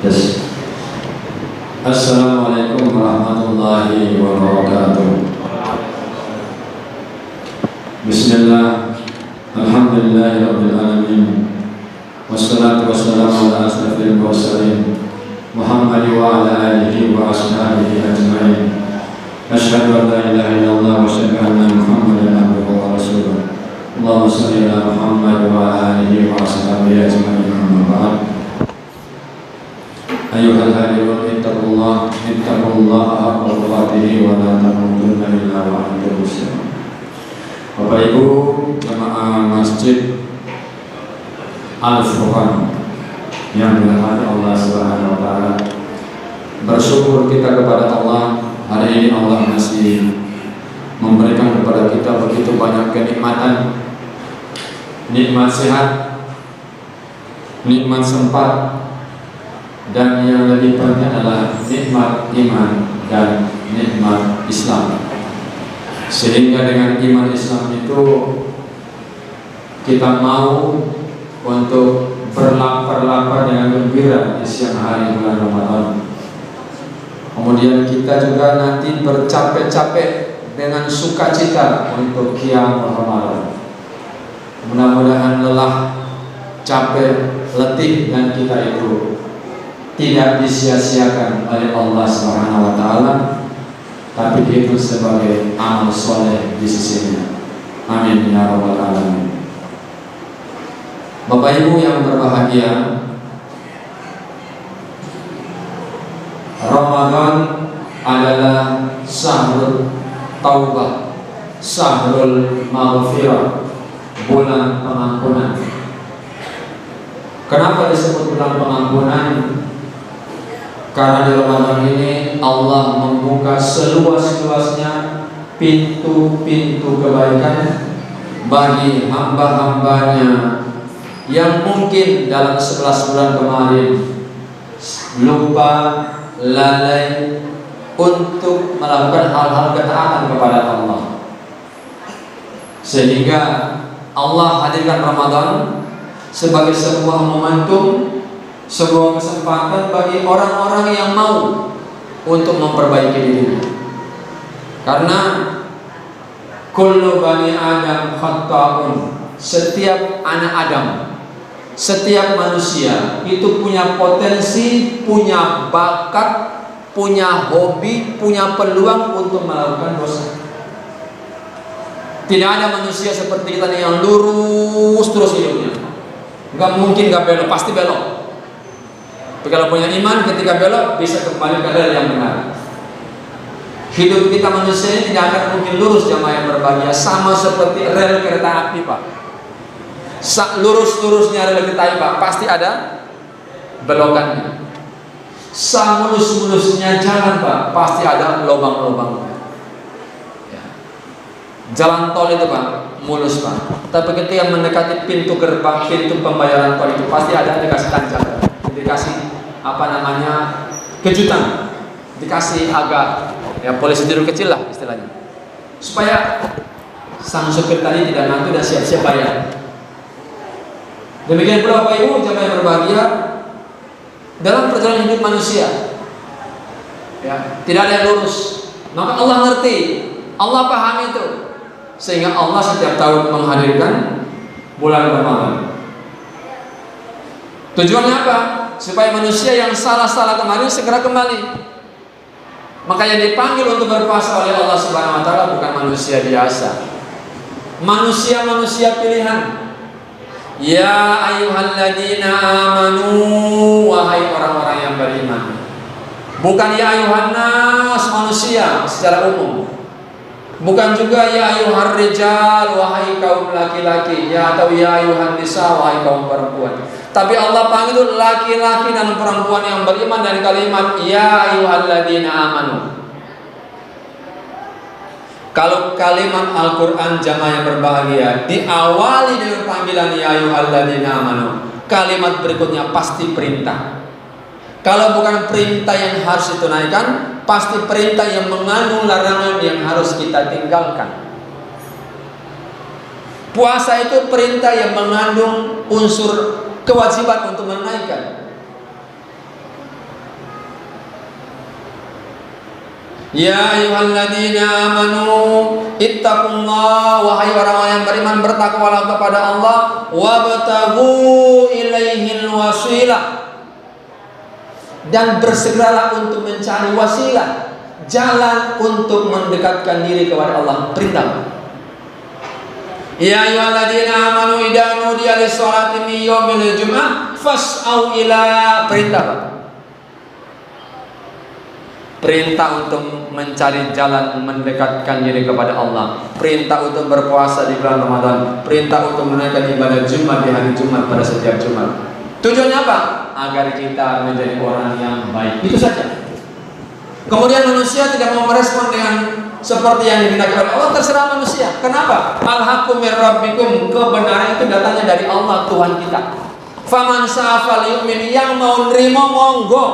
Yes. Assalamualaikum warahmatullahi wabarakatuh. Bismillah. Alhamdulillahirabbil alamin. Wassalatu wassalamu ala asrofil mursalin Muhammad wa ala alihi wa ashabihi ajma'in. Asyhadu an la ilaha illallah wa asyhadu anna Muhammadan abduhu wa rasuluh. Allahumma shalli ala Muhammad wa ala alihi wa ashabihi ajma'in. Amma ba'd. Ayuhal hadirun ittaqullah haqqa tuqatih wa la tamutunna illa wa antum muslimun. Bapak Ibu jemaah Masjid Al-Furqan yang dirahmati Allah Subhanahu wa taala. Bersyukur kita kepada Allah, hari ini Allah masih memberikan kepada kita begitu banyak kenikmatan. Nikmat sehat, nikmat sempat, dan yang lebih penting adalah nikmat iman dan nikmat Islam. Sehingga dengan iman Islam itu kita mau untuk berlapar-lapar dengan gembira di siang hari bulan Ramadan. Kemudian kita juga nanti bercapek-capek dengan sukacita untuk qiyam Ramadan. Mudah-mudahan lelah, capek, letih dan kita itu tidak disia-siakan oleh Allah Subhanahu wa taala, tapi itu sebagai amal soleh di sisinya. Amin ya rabbal alamin. Bapak Ibu yang berbahagia, Ramadan adalah syahrul taubah, syahrul maghfirah, bulan pengampunan. Kenapa disebut bulan pengampunan? Karena di Ramadan ini Allah membuka seluas-luasnya pintu-pintu kebaikan bagi hamba-hambanya yang mungkin dalam 11 bulan kemarin lupa, lalai untuk melakukan hal-hal ketaatan kepada Allah, sehingga Allah hadirkan Ramadan sebagai sebuah momentum, sebuah kesempatan bagi orang-orang yang mau untuk memperbaiki dirinya. Karena kullu bani Adam khata'un, setiap anak Adam, setiap manusia itu punya potensi, punya bakat, punya hobi, punya peluang untuk melakukan dosa. Tidak ada manusia seperti kita yang lurus terus hidupnya. Gak mungkin gak belok, pasti belok. Tapi kalau punya iman, ketika belok bisa kembali ke rel yang benar. Hidup kita manusia ini tidak akan mungkin lurus, jamaah yang berbahagia, sama seperti rel kereta api, Pak. Lurus-lurusnya rel kereta api, Pak, pasti ada belokannya. Mulus-mulusnya jalan, Pak, pasti ada lubang-lubangnya. Jalan tol itu, Pak, mulus, Pak. Tapi ketika mendekati pintu gerbang, pintu pembayaran tol itu pasti ada dikasih tanjakan, dikasih kejutan, dikasih agak polisi tidur kecil lah istilahnya, supaya sang supir tadi tidak ngantuk dan siap-siap bayar. Demikian pula Bapak Ibu jamaah yang berbahagia, dalam perjalanan hidup manusia tidak ada yang lurus. Maka Allah ngerti, Allah paham itu, sehingga Allah setiap tahun menghadirkan bulan Ramadan. Tujuannya apa? Supaya manusia yang salah-salah kemarin segera kembali. Maka yang dipanggil untuk berpuasa oleh Allah Subhanahu wa taala bukan manusia biasa, manusia-manusia pilihan. Ya ayyuhalladzina amanu, wahai orang-orang yang beriman. Bukan ya ayyuhan nas, manusia secara umum. Bukan juga ya ayyuhar rijal, wahai kaum laki-laki, atau ya ayyuhan nisa, wahai kaum perempuan. Tapi Allah panggil laki-laki dan perempuan yang beriman dari kalimat ya ayyuhalladzina amanu. Kalau kalimat Al-Quran jamaah yang berbahagia diawali dengan panggilan ya ayyuhalladzina amanu, kalimat berikutnya pasti perintah. Kalau bukan perintah yang harus ditunaikan, pasti perintah yang mengandung larangan yang harus kita tinggalkan. Puasa itu perintah yang mengandung unsur kewajiban untuk menunaikan. Ya ayyuhalladzina amanu ittaqullah, wahai orang-orang yang beriman, bertakwalah kepada Allah, wabtaghu ilaihil wasilah, dan bersegeralah untuk mencari wasilah, jalan untuk mendekatkan diri kepada Allah. Perintah. Ya ayyuhalladzina amanu idza nudiya lis-sholati min yaumil jum'ah fas'au ila, perintah. Perintah untuk mencari jalan mendekatkan diri kepada Allah. Perintah untuk berpuasa di bulan Ramadan. Perintah untuk menunaikan ibadah Jumat di hari Jumat pada setiap Jumat. Tujuannya apa? Agar kita menjadi orang yang baik. Itu saja. Kemudian manusia tidak mau merespon dengan seperti yang dihendaki oleh Allah, terserah manusia. Kenapa? Al-haqqu mir rabbikum, kebenaran itu datangnya dari Allah, Tuhan kita. Faman syaa falyu'min, yang mau nerima monggo.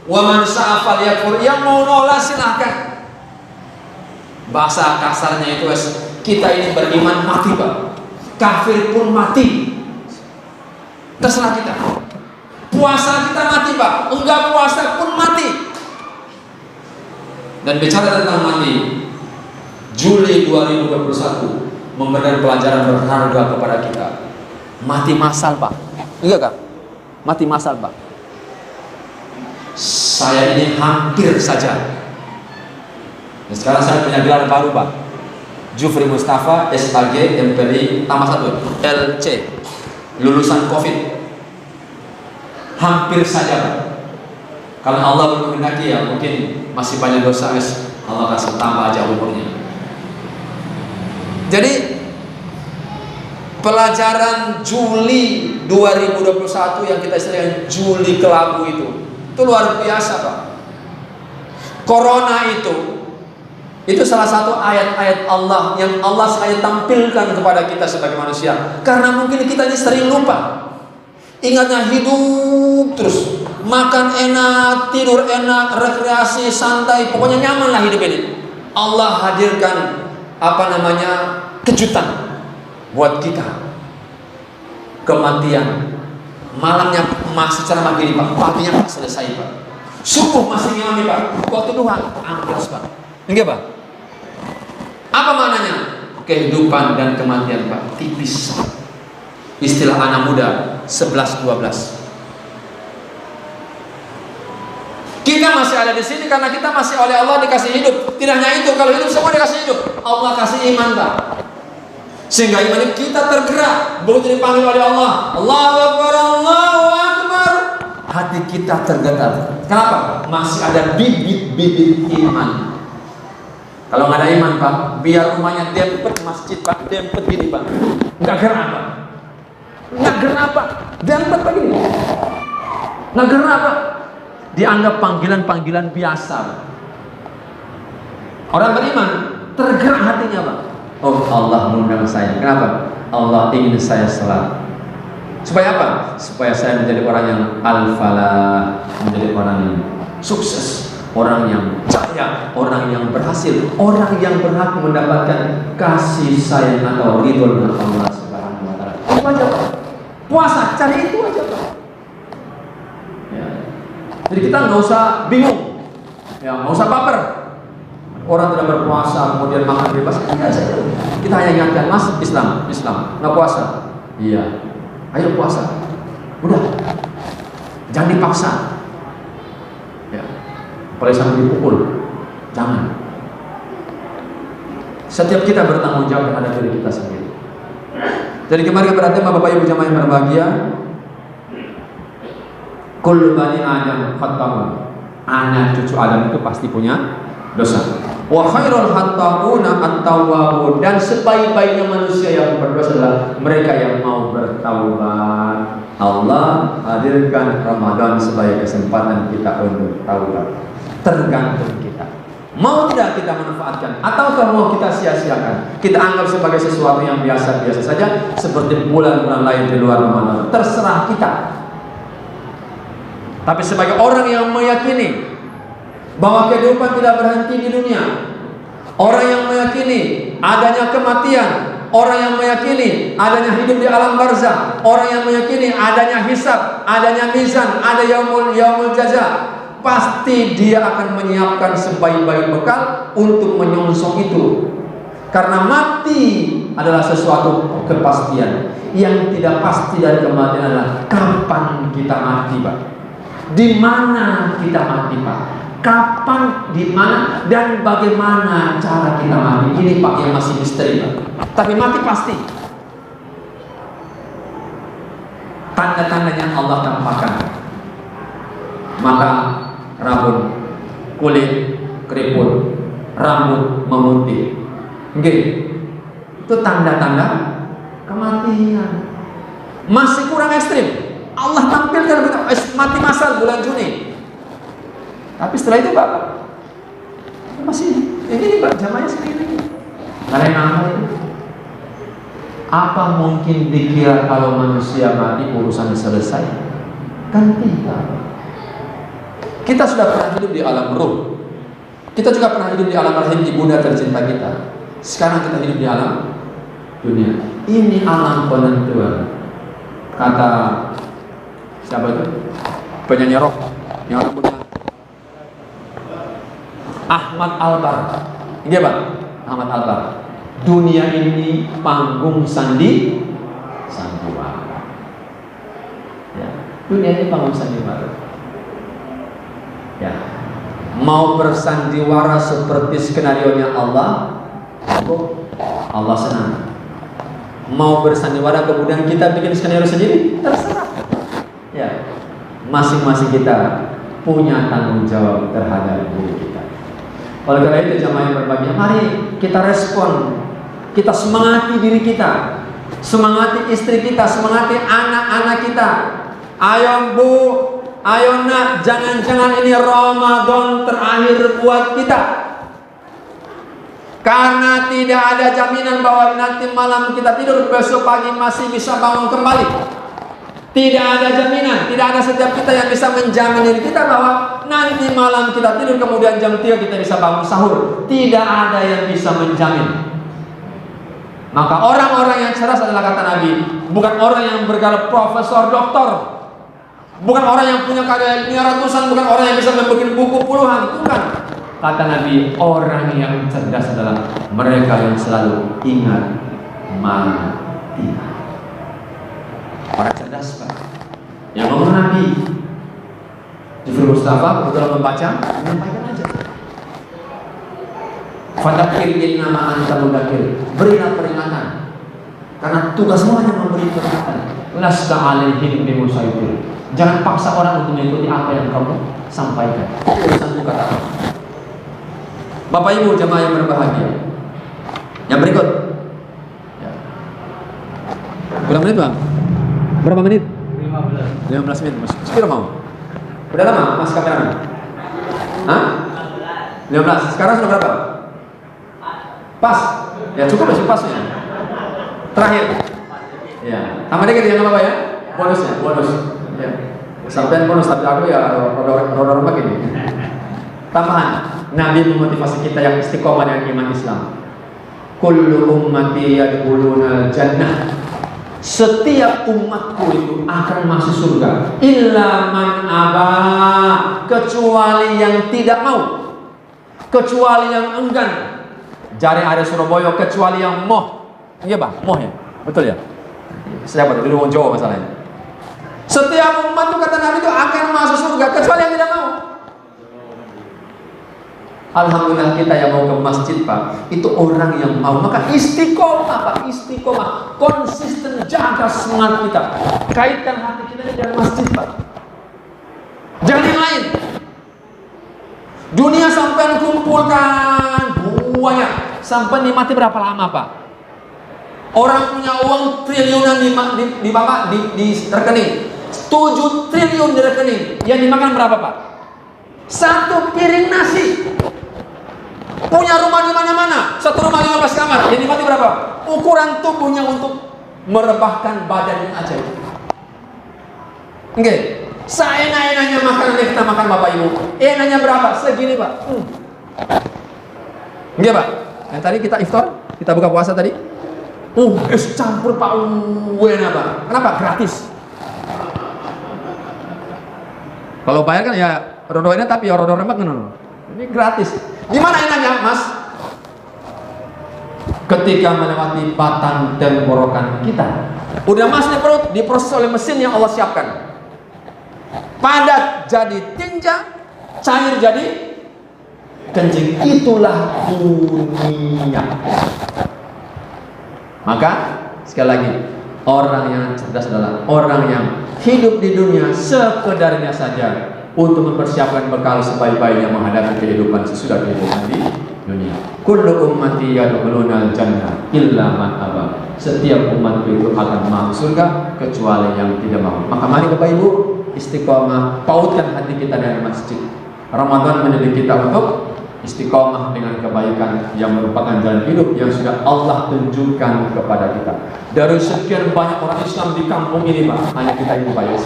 Wa man syaa falyakfur, yang mau nolak silahkan. Bahasa kasarnya itu, kita ini beriman mati, Pak. Kafir pun mati. Terserah kita. Puasa kita mati, Pak. Enggak puasa pun mati. Dan bicara tentang mati, Juli 2021 memberikan pelajaran berharga kepada kita. Mati massal, Pak. Enggak, Kak? Mati massal, Pak. Saya ini hampir saja. Dan sekarang saya punya gelar baru, Pak. Jufri Mustafa SAG MPLI tambah 1 LC, lulusan COVID. Hampir saja, Pak. Kalau Allah belum menghendaki, ya mungkin masih banyak dosa, Allah kasih tambah aja umurnya. Jadi pelajaran Juli 2021 yang kita istilahkan Juli kelabu itu luar biasa, Pak. Corona itu salah satu ayat-ayat Allah yang Allah sengaja tampilkan kepada kita sebagai manusia. Karena mungkin kita ini sering lupa. Ingatnya hidup terus, makan enak, tidur enak, rekreasi, santai, pokoknya nyaman lah hidup ini. Allah hadirkan kejutan buat kita. Kematian. Malamnya masih ceramah gini, Pak. Paginya Pak selesai, Pak. Subuh masih ngimami, Pak. Waktu duha amblas, Pak. Enggak, Pak? Apa maknanya? Kehidupan dan kematian, Pak, tipis. Istilah anak muda 11-12. Kita masih ada di sini karena kita masih oleh Allah dikasih hidup. Tidak hanya itu, kalau hidup semua dikasih hidup. Allah kasih iman, Pak. Sehingga iman kita tergerak, begitu dipanggil oleh Allah, Allahu Akbar, Allahu Akbar, hati kita tergetar. Kenapa? Masih ada bibit-bibit iman. Kalau nggak ada iman, Pak, biar rumahnya dempet masjid, Pak, dempet gini, Pak, nggak gerak, Pak, nggak gerak, Pak, dempet begini, nggak gerak, Pak, dianggap panggilan-panggilan biasa. Orang beriman tergerak hatinya, Pak. Oh, Allah mengundang saya. Kenapa? Allah ingin saya salat. Supaya apa? Supaya saya menjadi orang yang al-falah, menjadi orang yang sukses, orang yang jaya, orang yang berhasil, orang yang berhak mendapatkan kasih sayang atau ridho dari Allah Subhanahu wa taala. Itu aja, Pak. Puasa, cari itu aja, Pak. Ya. Jadi kita nggak usah bingung, ya, nggak usah baper. Orang tidak berpuasa kemudian makan bebas, tidak saja. Kita hanya ingatkan, Mas, Islam, nggak puasa. Iya, ayo puasa. Udah, jangan dipaksa. Ya, apalagi sampai dipukul, jangan. Setiap kita bertanggung jawab terhadap diri kita sendiri. Jadi kemarin berarti Bapak Ibu jamaah yang berbahagia, kullu bani Adam khata'un. Anak cucu Adam itu pasti punya dosa. Wa khairul khata'una at-tawwabun, dan sebaik-baiknya manusia yang berdosa adalah mereka yang mau bertaubat. Allah hadirkan Ramadan sebagai kesempatan kita untuk taubat. Tergantung kita. Mau tidak kita manfaatkan ataukah mau kita sia-siakan? Kita anggap sebagai sesuatu yang biasa-biasa saja seperti bulan-bulan lain di luar Ramadan. Terserah kita. Tapi sebagai orang yang meyakini bahwa kehidupan tidak berhenti di dunia, orang yang meyakini adanya kematian, orang yang meyakini adanya hidup di alam barzakh, orang yang meyakini adanya hisab, adanya mizan, ada yaumul jaza, pasti dia akan menyiapkan sebaik-baik bekal untuk menyongsong itu. Karena mati adalah sesuatu kepastian. Yang tidak pasti dari kematian adalah kapan kita mati, Pak. Di mana kita mati, Pak? Kapan, di mana, dan bagaimana cara kita mati? Ini, Pak, yang masih misteri, Pak. Tapi mati pasti. Tanda-tandanya Allah tampakkan. Mata rabun, kulit keriput, rambut memutih. Oke, itu tanda-tanda kematian. Masih kurang ekstrim. Allah tampilkan mati masal bulan Juni. Tapi setelah itu, Pak, masih ini, Pak, zamannya sendiri. Karena apa itu? Apa mungkin dikira kalau manusia mati urusan selesai? Kan tidak. Kita sudah pernah hidup di alam ruh. Kita juga pernah hidup di alam rahim ibunda tercinta kita. Sekarang kita hidup di alam dunia. Ini alam penentuan. Kata siapa itu? Penyanyi rock yang rambutnya Ahmad Albar. Iya, Pak, Ahmad Albar. Dunia ini panggung sandiwara. Ya, dunia ini panggung sandiwara. Ya, mau bersandiwara seperti skenario-nya Allah, Allah senang. Mau bersandiwara kemudian kita bikin skenario sendiri, terserah. Ya, masing-masing kita punya tanggung jawab terhadap diri kita. Oleh karena itu, jamaah yang berbahagia, mari kita respon. Kita semangati diri kita, semangati istri kita, semangati anak-anak kita. Ayo Bu, ayo Nak, jangan-jangan ini Ramadan terakhir buat kita. Karena tidak ada jaminan bahwa nanti malam kita tidur, besok pagi masih bisa bangun kembali. Tidak ada jaminan, tidak ada setiap kita yang bisa menjamin diri kita bahwa nanti malam kita tidur kemudian jam 3 kita bisa bangun sahur. Tidak ada yang bisa menjamin. Maka orang-orang yang cerdas adalah, kata Nabi, bukan orang yang bergelar profesor, doktor, bukan orang yang punya karya ilmiah ratusan, bukan orang yang bisa membuat buku puluhan, bukan. Kata Nabi, orang yang cerdas adalah mereka yang selalu ingat mati. Orang cerdas, Pak. Yang ngomong Nabi Jibril Mustafa kebetulan membaca, menyampaikan aja. Fadakir innama anta mudakir. Berilah peringatan. Karena tugasmu hanya memberi peringatan. Lasta alaihim bimusaitir. Jangan paksa orang untuk mengikuti apa yang kamu sampaikan. Urusanmu, kata Allah. Bapak Ibu jemaah yang berbahagia. Yang berikut. Ya. Berapa menit, Bang? Berapa menit? 15 menit. Sekira mau? Udah lama, Mas kameramen? Hah? 15. Sekarang sudah berapa? Pas. Ya cukup pasnya. Terakhir. Ya. Tambah dikit ya, nggak apa-apa ya? Bonusnya, bonus. Ya. Sampai bonus, tapi aku ya roda-roda begini. Tambahan. Nabi memotivasi kita yang istiqomah dengan iman Islam. Kullu ummati yadkhuluna jannah. Setiap umatku itu akan masuk surga. Illa man aba, kecuali yang tidak mau, kecuali yang enggan. Jari ada Surabaya, kecuali yang moh. Iya, Bang, moh ya, betul ya. Siapa tuh? Dulu orang Jawa masalahnya. Setiap umat itu, kata Nabi, itu akan masuk surga kecuali yang tidak mau. Alhamdulillah kita yang mau ke masjid, Pak, itu orang yang mau. Maka istiqomah, Pak, istiqomah, konsisten jaga semangat kita. Kaitkan hati kita dengan masjid, Pak. Jangan yang lain. Dunia sampai kumpulkan banyak, sampai nikmati berapa lama, Pak? Orang punya uang triliunan di rekening, 7 triliun di rekening. Yang dimakan berapa, Pak? 1 piring nasi. Punya rumah di mana-mana, 1 rumah 15 kamar. Yang dinikmati berapa? Ukuran tubuhnya untuk merebahkan badannya aja. Oke, seenak-enaknya makanan yang kita makan, Bapak Ibu. Enaknya berapa? Segini, Pak. Oke, Pak. Yang tadi kita iftar, kita buka puasa tadi. Es campur, Pak. Enak, Pak. Kenapa? Gratis. Kalau bayar kan ya rodo ini tapi rodo remek ngono. Ini gratis. Gimana enaknya, Mas? Ketika melewati batang tenggorokan kita, udah Mas di perut, diproses oleh mesin yang Allah siapkan. Padat jadi tinja, cair jadi kencing. Itulah dunia. Maka sekali lagi, orang yang cerdas adalah orang yang hidup di dunia sekedarnya saja untuk mempersiapkan bekal sebaik-baiknya menghadapi kehidupan sesudah kehidupan di dunia. Kullu ummati yadkhulunal jannah illa man aba. Setiap umat itu akan masuk surga kecuali yang tidak mau. Maka mari Bapak Ibu istiqomah, pautkan hati kita dengan masjid. Ramadan mendidik kita untuk istiqomah dengan kebaikan yang merupakan jalan hidup yang sudah Allah tunjukkan kepada kita. Dari sekian banyak orang Islam di kampung ini, Pak, hanya kita ini baik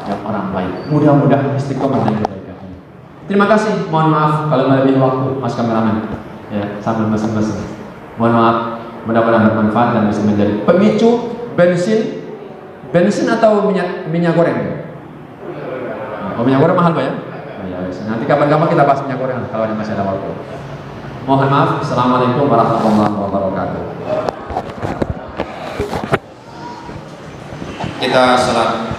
yang orang baik. Mudah-mudahan istiqomah dengan kebaikan ini. Terima kasih. Mohon maaf kalau melebihi waktu, Mas kameramen. Ya, sambil mesin-mesin. Mohon maaf. Mudah-mudahan bermanfaat dan bisa menjadi pemicu bensin atau minyak goreng. Oh, minyak goreng mahal, Pak ya? Nanti kapan-kapan kita bahas minyak goreng kalau masih ada waktu. Mohon maaf. Assalamualaikum warahmatullahi wabarakatuh. Kita salat